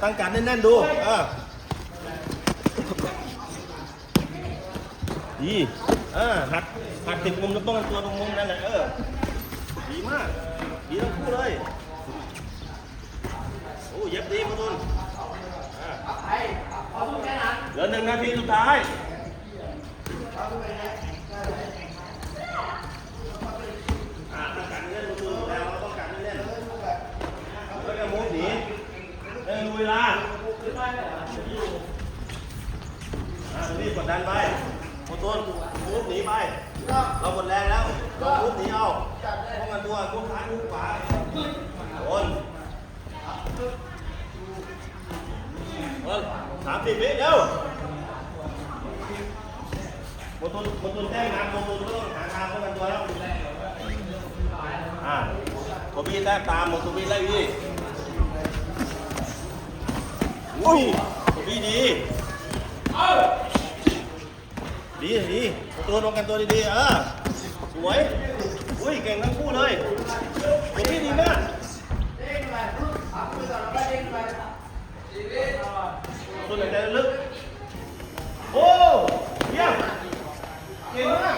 ตั้งการแน่นๆดูดีหัดติดมุมแล้วป้องกันตัวตรงมุมนั่นแหละดีมากดีทั้งคู่เลยโอ้เย็บดีมาตุนเหลือ1 นาทีสุดท้ายต้องการเล่นมาตุนแล้วต้องการเล่นแล้วก็มุดหนีดูเวลารีบกดดันไปมาตุนมุดหนีไปเราหมดแรงแล้วเรามุดหนีเอาป้องกันตัวมุดซ้ายมุดขวาโดน30 วิเร็วมตุนแจ้งน้ำมตุนก็ต้องหาทางป้องกันตัวแล้วโคบี้แทบตามโคบี้ไล่พี่อุ้ยโคบี้ดีตัวลงกันตัวดีสวยอุ้ยเก่งทั้งคู่เลยโคบี้ดีมากตัวไหนจะลึกโอ้เยี่ยมเก่งมาก